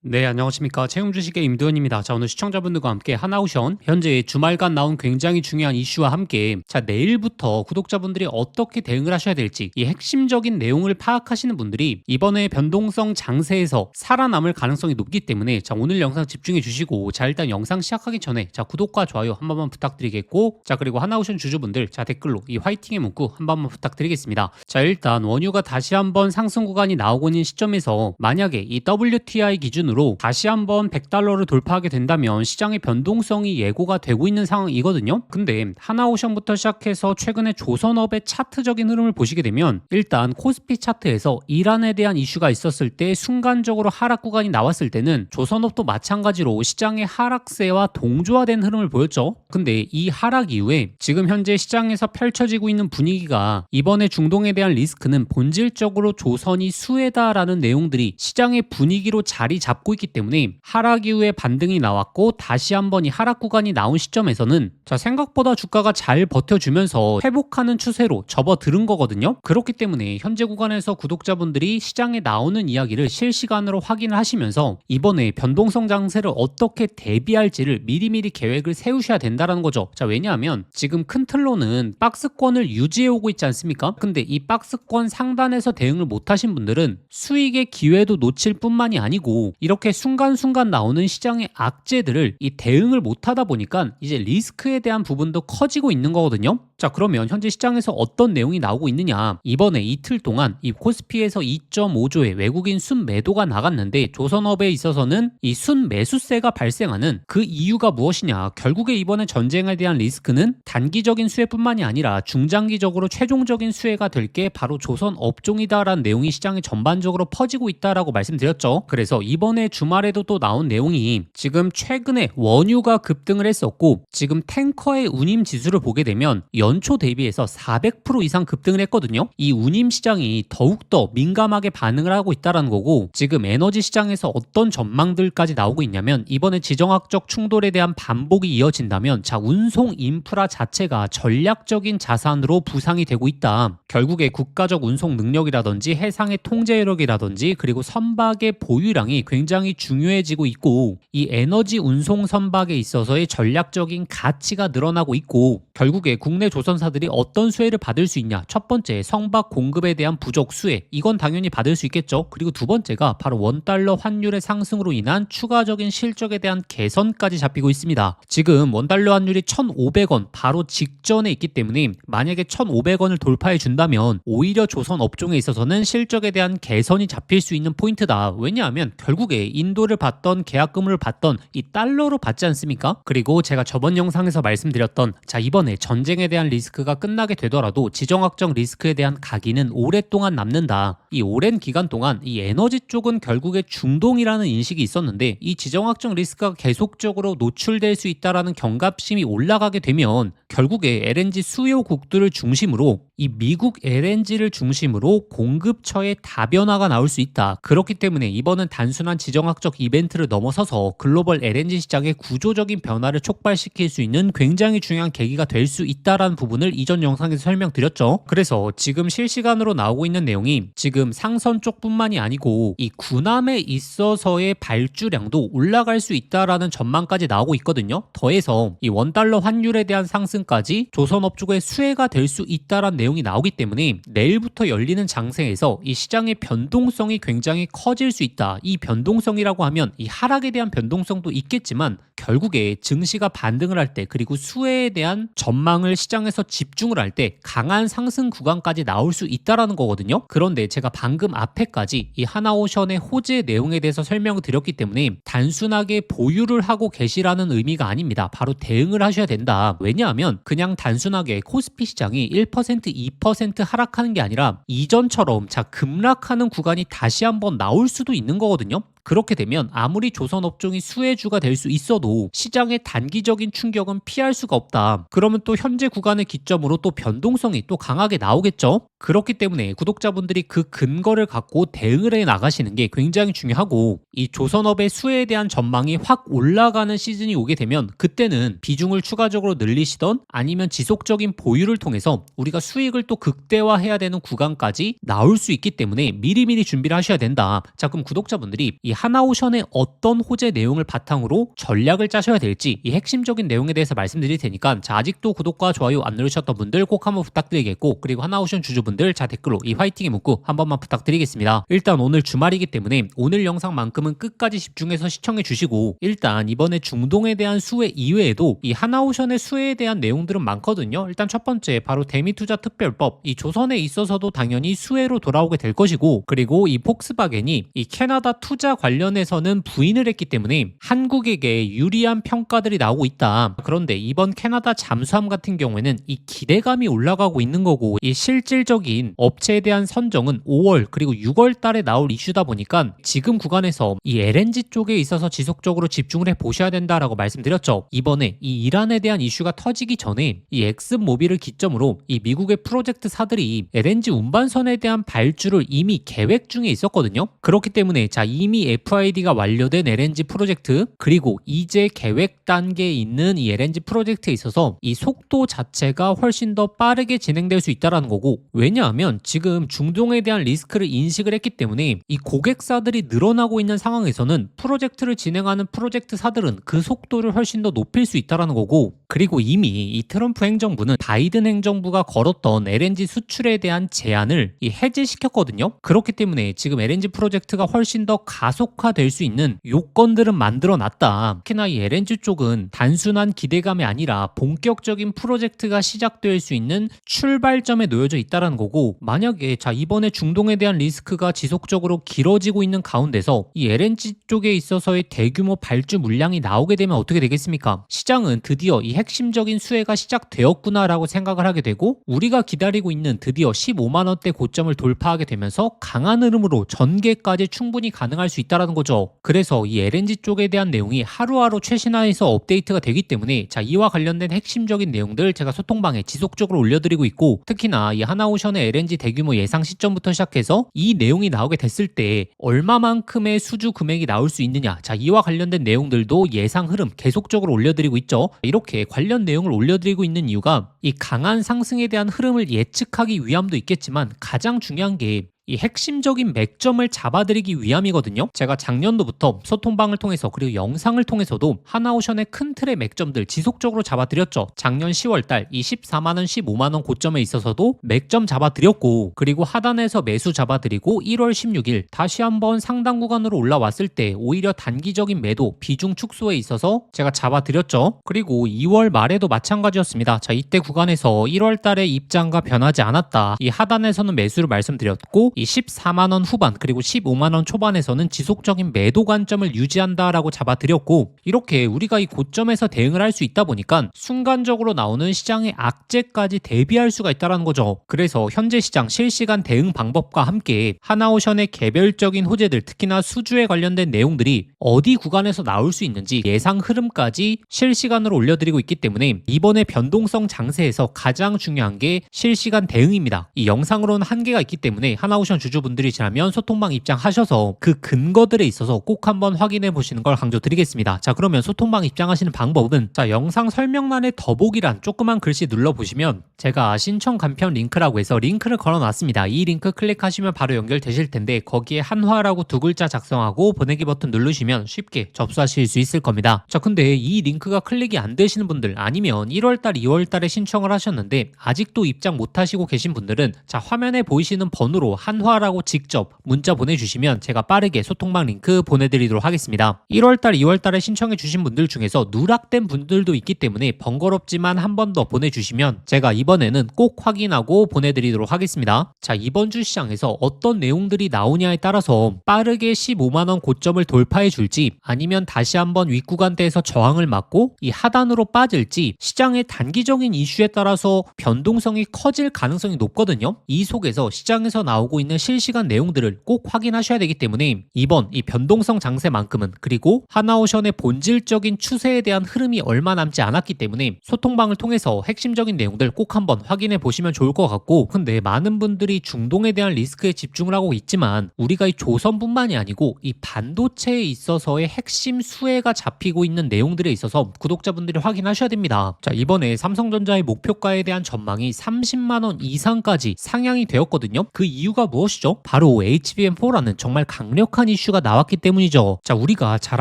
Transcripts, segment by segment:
네, 안녕하십니까. 채용주식의 임도현입니다. 자, 오늘 시청자분들과 함께 하나오션, 현재 주말간 나온 굉장히 중요한 이슈와 함께, 자, 내일부터 구독자분들이 어떻게 대응을 하셔야 될지, 이 핵심적인 내용을 파악하시는 분들이 이번에 변동성 장세에서 살아남을 가능성이 높기 때문에, 자, 오늘 영상 집중해 주시고, 자, 일단 영상 시작하기 전에, 자, 구독과 좋아요 한 번만 부탁드리겠고, 자, 그리고 하나오션 주주분들, 자, 댓글로 이 화이팅의 문구 한 번만 부탁드리겠습니다. 자, 일단 원유가 다시 한번 상승 구간이 나오고 있는 시점에서, 만약에 이 WTI 기준으로 다시 한번 100달러를 돌파하게 된다면 시장의 변동성이 예고가 되고 있는 상황이거든요. 근데 하나오션부터 시작해서 최근에 조선업의 차트적인 흐름을 보시게 되면 일단 코스피 차트에서 이란에 대한 이슈가 있었을 때 순간적으로 하락 구간이 나왔을 때는 조선업도 마찬가지로 시장의 하락세와 동조화된 흐름을 보였죠. 근데 이 하락 이후에 지금 현재 시장에서 펼쳐지고 있는 분위기가 이번에 중동에 대한 리스크는 본질적으로 조선이 수혜다라는 내용들이 시장의 분위기로 자리 잡고 있기 때문에 하락 이후에 반등이 나왔고 다시 한번 이 하락 구간이 나온 시점에서는 자, 생각보다 주가가 잘 버텨주면서 회복하는 추세로 접어드는 거거든요. 그렇기 때문에 현재 구간에서 구독자분들이 시장에 나오는 이야기를 실시간으로 확인을 하시면서 이번에 변동성 장세를 어떻게 대비할지를 미리미리 계획을 세우셔야 된다는 거죠. 자, 왜냐하면 지금 큰 틀로는 박스권을 유지해 오고 있지 않습니까? 근데 이 박스권 상단에서 대응을 못하신 분들은 수익의 기회도 놓칠 뿐만이 아니고 이렇게 순간순간 나오는 시장의 악재들을 이 대응을 못하다 보니까 이제 리스크에 대한 부분도 커지고 있는 거거든요. 자, 그러면 현재 시장에서 어떤 내용이 나오고 있느냐, 이번에 이틀 동안 이 코스피에서 2.5조의 외국인 순매도가 나갔는데 조선업에 있어서는 이 순매수세가 발생하는 그 이유가 무엇이냐, 결국에 이번에 전쟁에 대한 리스크는 단기적인 수혜뿐만이 아니라 중장기적으로 최종적인 수혜가 될 게 바로 조선업종이다라는 내용이 시장에 전반적으로 퍼지고 있다라고 말씀드렸죠. 그래서 이번에 주말에도 또 나온 내용이 지금 최근에 원유가 급등을 했었고 지금 탱커의 운임 지수를 보게 되면 연초 대비해서 400% 이상 급등을 했거든요. 이 운임 시장이 더욱더 민감하게 반응을 하고 있다는 거고, 지금 에너지 시장에서 어떤 전망들까지 나오고 있냐면 이번에 지정학적 충돌에 대한 반복이 이어진다면 자, 운송 인프라 자체가 전략적인 자산으로 부상이 되고 있다. 결국에 국가적 운송 능력이라든지 해상의 통제력이라든지 그리고 선박의 보유량이 굉장히 중요해지고 있고, 이 에너지 운송 선박에 있어서의 전략적인 가치가 늘어나고 있고, 결국에 국내 조선사들이 어떤 수혜를 받을 수 있냐, 첫 번째 선박 공급에 대한 부족 수혜, 이건 당연히 받을 수 있겠죠. 그리고 두 번째가 바로 원달러 환율의 상승으로 인한 추가적인 실적에 대한 개선까지 잡히고 있습니다. 지금 원달러 환율이 1,500원 바로 직전에 있기 때문에 만약에 1,500원을 돌파해 준다면 오히려 조선 업종에 있어서는 실적에 대한 개선이 잡힐 수 있는 포인트다. 왜냐하면 결국에 인도를 받던 계약금을 받던 이 달러로 받지 않습니까? 그리고 제가 저번 영상에서 말씀드렸던 자, 이번에 전쟁에 대한 리스크가 끝나게 되더라도 지정학적 리스크에 대한 각인은 오랫동안 남는다. 이 오랜 기간 동안 이 에너지 쪽은 결국에 중동이라는 인식이 있었는데 이 지정학적 리스크가 계속적으로 노출될 수 있다라는 경각심이 올라가게 되면 결국에 LNG 수요국들을 중심으로 이 미국 LNG를 중심으로 공급처의 다변화가 나올 수 있다. 그렇기 때문에 이번은 단순한 지정학적 이벤트를 넘어서서 글로벌 LNG 시장의 구조적인 변화를 촉발시킬 수 있는 굉장히 중요한 계기가 될 수 있다라는 부분을 이전 영상에서 설명드렸죠. 그래서 지금 실시간으로 나오고 있는 내용이 지금 상선 쪽뿐만이 아니고 이 군함에 있어서의 발주량도 올라갈 수 있다라는 전망까지 나오고 있거든요. 더해서 이 원달러 환율에 대한 상승까지 조선업 쪽의 수혜가 될 수 있다라는 내용이 나오기 때문에 내일부터 열리는 장세에서 이 시장의 변동성이 굉장히 커질 수 있다. 이 변동성이라고 하면 이 하락에 대한 변동성도 있겠지만 결국에 증시가 반등을 할 때 그리고 수혜에 대한 전망을 시장에서 집중을 할 때 강한 상승 구간까지 나올 수 있다라는 거거든요. 그런데 제가 방금 앞에까지 이 하나오션의 호재 내용에 대해서 설명을 드렸기 때문에 단순하게 보유를 하고 계시라는 의미가 아닙니다. 바로 대응을 하셔야 된다. 왜냐하면 그냥 단순하게 코스피 시장이 1%, 2% 하락하는 게 아니라 이전처럼 자, 급락하는 구간이 다시 한번 나올 수도 있는 거거든요. 그렇게 되면 아무리 조선업종이 수혜주가 될 수 있어도 시장의 단기적인 충격은 피할 수가 없다. 그러면 또 현재 구간을 기점으로 또 변동성이 또 강하게 나오겠죠. 그렇기 때문에 구독자분들이 그 근거를 갖고 대응을 해 나가시는 게 굉장히 중요하고, 이 조선업의 수혜에 대한 전망이 확 올라가는 시즌이 오게 되면 그때는 비중을 추가적으로 늘리시던 아니면 지속적인 보유를 통해서 우리가 수익을 또 극대화해야 되는 구간까지 나올 수 있기 때문에 미리미리 준비를 하셔야 된다. 자, 그럼 구독자분들이 이 하나오션의 어떤 호재 내용을 바탕으로 전략을 짜셔야 될지 이 핵심적인 내용에 대해서 말씀드릴 테니까 자, 아직도 구독과 좋아요 안 누르셨던 분들 꼭 한번 부탁드리겠고, 그리고 하나오션 주주분들 자, 댓글로 이 화이팅의 문구 한 번만 부탁드리겠습니다. 일단 오늘 주말이기 때문에 오늘 영상만큼은 끝까지 집중해서 시청해 주시고, 일단 이번에 중동에 대한 수혜 이외에도 이 하나오션의 수혜에 대한 내용들은 많거든요. 일단 첫 번째 바로 대미투자 특별법, 이 조선에 있어서도 당연히 수혜로 돌아오게 될 것이고, 그리고 이 폭스바겐이 이 캐나다 투자 관련해서는 부인을 했기 때문에 한국에게 유리한 평가들이 나오고 있다. 그런데 이번 캐나다 잠수함 같은 경우에는 이 기대감이 올라가고 있는 거고, 이 실질적인 업체에 대한 선정은 5월 그리고 6월 달에 나올 이슈다 보니까 지금 구간에서 이 LNG 쪽에 있어서 지속적으로 집중을 해 보셔야 된다라고 말씀드렸죠. 이번에 이 이란에 대한 이슈가 터지기 전에 이 엑슨모빌을 기점으로 이 미국의 프로젝트사들이 LNG 운반선에 대한 발주를 이미 계획 중에 있었거든요. 그렇기 때문에 자, 이미 FID가 완료된 LNG 프로젝트, 그리고 이제 계획 단계에 있는 이 LNG 프로젝트에 있어서 이 속도 자체가 훨씬 더 빠르게 진행될 수 있다는 거고, 왜냐하면 지금 중동에 대한 리스크를 인식을 했기 때문에 이 고객사들이 늘어나고 있는 상황에서는 프로젝트를 진행하는 프로젝트사들은 그 속도를 훨씬 더 높일 수 있다는 거고, 그리고 이미 이 트럼프 행정부는 바이든 행정부가 걸었던 LNG 수출에 대한 제한을 이 해제시켰거든요. 그렇기 때문에 지금 LNG 프로젝트가 훨씬 더 가속화될 수 있는 요건들은 만들어 놨다. 특히나 이 LNG 쪽은 단순한 기대감이 아니라 본격적인 프로젝트가 시작될 수 있는 출발점에 놓여져 있다는 거고, 만약에 자, 이번에 중동에 대한 리스크가 지속적으로 길어지고 있는 가운데서 이 LNG 쪽에 있어서의 대규모 발주 물량이 나오게 되면 어떻게 되겠습니까? 시장은 드디어 이 핵심적인 수혜가 시작되었구나라고 생각을 하게 되고, 우리가 기다리고 있는 드디어 15만 원대 고점을 돌파하게 되면서 강한 흐름으로 전개까지 충분히 가능할 수 있다는 거죠. 그래서 이 LNG 쪽에 대한 내용이 하루하루 최신화해서 업데이트가 되기 때문에 자, 이와 관련된 핵심적인 내용들 제가 소통방에 지속적으로 올려드리고 있고, 특히나 이 하나오션의 LNG 대규모 예상 시점부터 시작해서 이 내용이 나오게 됐을 때 얼마만큼의 수주 금액이 나올 수 있느냐, 자, 이와 관련된 내용들도 예상 흐름 계속적으로 올려드리고 있죠. 이렇게 관련 내용을 올려드리고 있는 이유가 이 강한 상승에 대한 흐름을 예측하기 위함도 있겠지만, 가장 중요한 게 이 핵심적인 맥점을 잡아드리기 위함이거든요. 제가 작년도부터 소통방을 통해서 그리고 영상을 통해서도 하나오션의 큰 틀의 맥점들 지속적으로 잡아드렸죠. 작년 10월달 이 14만원 15만원 고점에 있어서도 맥점 잡아드렸고, 그리고 하단에서 매수 잡아드리고 1월 16일 다시 한번 상단 구간으로 올라왔을 때 오히려 단기적인 매도 비중 축소에 있어서 제가 잡아드렸죠. 그리고 2월 말에도 마찬가지였습니다. 자, 이때 구간에서 1월 달에 입장과 변하지 않았다. 이 하단에서는 매수를 말씀드렸고, 이 14만원 후반 그리고 15만원 초반에서는 지속적인 매도 관점을 유지한다라고 잡아드렸고, 이렇게 우리가 이 고점에서 대응을 할 수 있다 보니까 순간적으로 나오는 시장의 악재까지 대비할 수가 있다는 거죠. 그래서 현재 시장 실시간 대응 방법과 함께 하나오션의 개별적인 호재들, 특히나 수주에 관련된 내용들이 어디 구간에서 나올 수 있는지 예상 흐름까지 실시간으로 올려드리고 있기 때문에 이번에 변동성 장세에서 가장 중요한 게 실시간 대응입니다. 이 영상으로는 한계가 있기 때문에 하나오션 주주분들이시라면 소통방 입장하셔서 그 근거들에 있어서 꼭 한번 확인해 보시는 걸 강조드리겠습니다. 자, 그러면 소통방 입장하시는 방법은 자, 영상 설명란에 더보기란 조그만 글씨 눌러보시면 제가 신청 간편 링크라고 해서 링크를 걸어놨습니다. 이 링크 클릭하시면 바로 연결되실 텐데, 거기에 한화라고 두 글자 작성하고 보내기 버튼 누르시면 쉽게 접수하실 수 있을 겁니다. 자, 근데 이 링크가 클릭이 안 되시는 분들, 아니면 1월달 2월달에 신청을 하셨는데 아직도 입장 못하시고 계신 분들은 자, 화면에 보이시는 번호로 한화라고 직접 문자 보내주시면 제가 빠르게 소통방 링크 보내드리도록 하겠습니다. 1월달 2월달에 신청해 주신 분들 중에서 누락된 분들도 있기 때문에 번거롭지만 한 번 더 보내주시면 제가 이번에는 꼭 확인하고 보내드리도록 하겠습니다. 자, 이번 주 시장에서 어떤 내용들이 나오냐에 따라서 빠르게 15만원 고점을 돌파해 줄지, 아니면 다시 한번 윗구간대에서 저항을 맞고 이 하단으로 빠질지, 시장의 단기적인 이슈에 따라서 변동성이 커질 가능성이 높거든요. 이 속에서 시장에서 나오고 있는 실시간 내용들을 꼭 확인하셔야 되기 때문에 이번 이 변동성 장세만큼은, 그리고 하나오션의 본질적인 추세에 대한 흐름이 얼마 남지 않았기 때문에 소통방을 통해서 핵심적인 내용들 꼭 한번 확인해 보시면 좋을 것 같고, 근데 많은 분들이 중동에 대한 리스크에 집중을 하고 있지만 우리가 이 조선뿐만이 아니고 이 반도체에 있어서의 핵심 수혜가 잡히고 있는 내용들에 있어서 구독자분들이 확인하셔야 됩니다. 자, 이번에 삼성전자의 목표가에 대한 전망이 30만원 이상까지 상향이 되었거든요. 그 이유가 무엇이죠? 바로 HBM4라는 정말 강력한 이슈가 나왔기 때문이죠. 자, 우리가 잘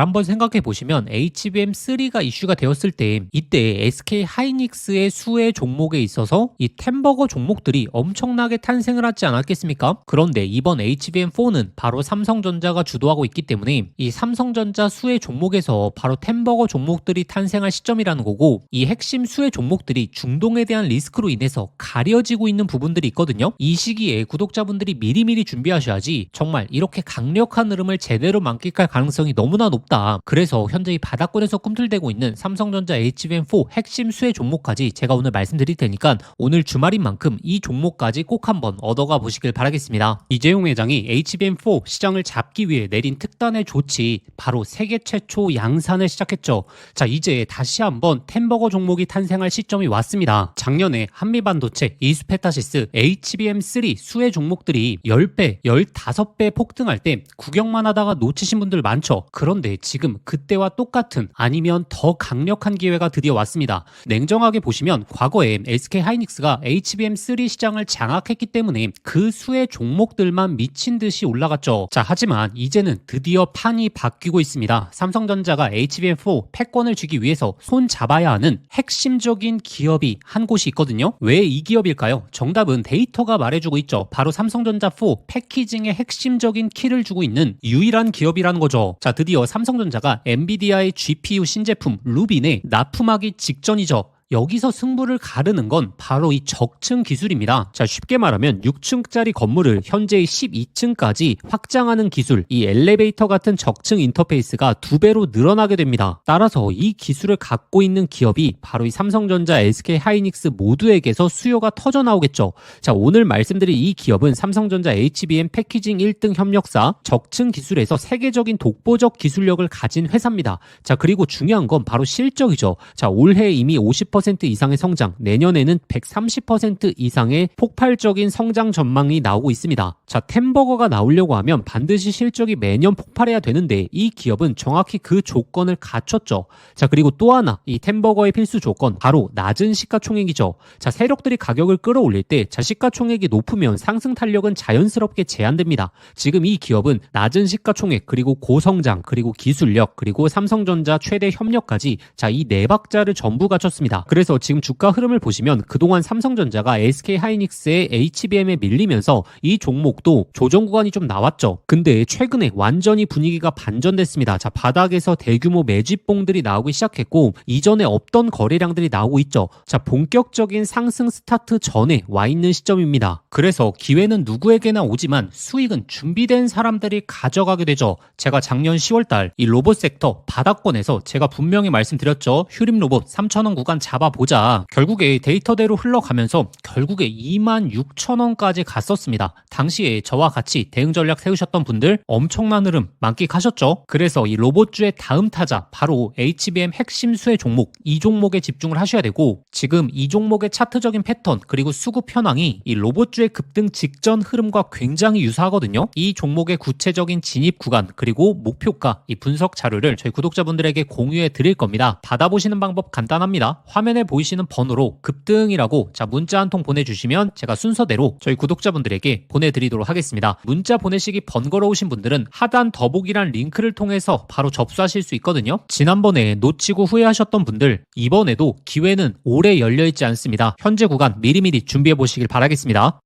한번 생각해 보시면 HBM3가 이슈가 되었을 때 이때 SK 하이닉스의 수혜 종목에 있어서 이 템버거 종목들이 엄청나게 탄생을 하지 않았겠습니까? 그런데 이번 HBM4는 바로 삼성전자가 주도하고 있기 때문에 이 삼성전자 수혜 종목에서 바로 템버거 종목들이 탄생할 시점이라는 거고, 이 핵심 수혜 종목들이 중동에 대한 리스크로 인해서 가려지고 있는 부분들이 있거든요. 이 시기에 구독자분들이 미리미리 준비하셔야지 정말 이렇게 강력한 흐름을 제대로 만끽할 가능성이 너무나 높다. 그래서 현재 이 바닥권에서 꿈틀대고 있는 삼성전자 HBM4 핵심 수혜 종목까지 제가 오늘 말씀드릴 테니까 오늘 주말인 만큼 이 종목까지 꼭 한번 얻어가 보시길 바라겠습니다. 이재용 회장이 HBM4 시장을 잡기 위해 내린 특단의 조치, 바로 세계 최초 양산을 시작했죠. 자, 이제 다시 한번 템버거 종목이 탄생할 시점이 왔습니다. 작년에 한미반도체, 이수페타시스, HBM3 수혜 종목들이 10배, 15배 폭등할 때 구경만 하다가 놓치신 분들 많죠. 그런데 지금 그때와 똑같은 아니면 더 강력한 기회가 드디어 왔습니다. 냉정하게 보시면 과거에 SK 하이닉스가 HBM3 시장을 장악했기 때문에 그 수혜 종목들만 미친 듯이 올라갔죠. 자, 하지만 이제는 드디어 판이 바뀌고 있습니다. 삼성전자가 HBM4 패권을 쥐기 위해서 손 잡아야 하는 핵심적인 기업이 한 곳이 있거든요. 왜 이 기업일까요? 정답은 데이터가 말해주고 있죠. 바로 삼성전자 4 패키징의 핵심적인 키를 주고 있는 유일한 기업이라는 거죠. 자, 드디어 삼성전자가 엔비디아의 GPU 신제품 루빈에 납품하기 직전이죠. 여기서 승부를 가르는 건 바로 이 적층 기술입니다. 자, 쉽게 말하면 6층짜리 건물을 현재의 12층까지 확장하는 기술, 이 엘리베이터 같은 적층 인터페이스가 2배로 늘어나게 됩니다. 따라서 이 기술을 갖고 있는 기업이 바로 이 삼성전자, SK 하이닉스 모두에게서 수요가 터져 나오겠죠. 자, 오늘 말씀드린 이 기업은 삼성전자 HBM 패키징 1등 협력사, 적층 기술에서 세계적인 독보적 기술력을 가진 회사입니다. 자, 그리고 중요한 건 바로 실적이죠. 자, 올해 이미 50% 이상의 성장, 내년에는 130% 이상의 폭발적인 성장 전망이 나오고 있습니다. 자, 템버거가 나오려고 하면 반드시 실적이 매년 폭발해야 되는데 이 기업은 정확히 그 조건을 갖췄죠. 자, 그리고 또 하나, 이 템버거의 필수 조건, 바로 낮은 시가총액이죠. 자, 세력들이 가격을 끌어올릴 때 시가총액이 높으면 상승 탄력은 자연스럽게 제한됩니다. 지금 이 기업은 낮은 시가총액, 그리고 고성장, 그리고 기술력, 그리고 삼성전자 최대 협력까지, 자, 이 네 박자를 전부 갖췄습니다. 그래서 지금 주가 흐름을 보시면 그동안 삼성전자가 SK 하이닉스의 HBM에 밀리면서 이 종목도 조정 구간이 좀 나왔죠. 근데 최근에 완전히 분위기가 반전됐습니다. 자, 바닥에서 대규모 매집봉들이 나오기 시작했고 이전에 없던 거래량들이 나오고 있죠. 자, 본격적인 상승 스타트 전에 와 있는 시점입니다. 그래서 기회는 누구에게나 오지만 수익은 준비된 사람들이 가져가게 되죠. 제가 작년 10월달 이 로봇 섹터 바닥권에서 제가 분명히 말씀드렸죠. 휴림 로봇 3,000원 구간 잡아보자. 결국에 데이터대로 흘러가면서 결국에 26,000원까지 갔었습니다. 당시에 저와 같이 대응 전략 세우셨던 분들 엄청난 흐름 만끽하셨죠? 그래서 이 로봇주의 다음 타자 바로 HBM 핵심 수혜 종목, 이 종목에 집중을 하셔야 되고, 지금 이 종목의 차트적인 패턴 그리고 수급 현황이 이 로봇주의 급등 직전 흐름과 굉장히 유사하거든요. 이 종목의 구체적인 진입 구간 그리고 목표가, 이 분석 자료를 저희 구독자분들에게 공유해 드릴 겁니다. 받아보시는 방법 간단합니다. 화면에 보이시는 번호로 급등이라고 문자 한 통 보내주시면 제가 순서대로 저희 구독자분들에게 보내드리도록 하겠습니다. 문자 보내시기 번거로우신 분들은 하단 더보기란 링크를 통해서 바로 접수하실 수 있거든요. 지난번에 놓치고 후회하셨던 분들, 이번에도 기회는 오래 열려있지 않습니다. 현재 구간 미리미리 준비해 보시길 바라겠습니다.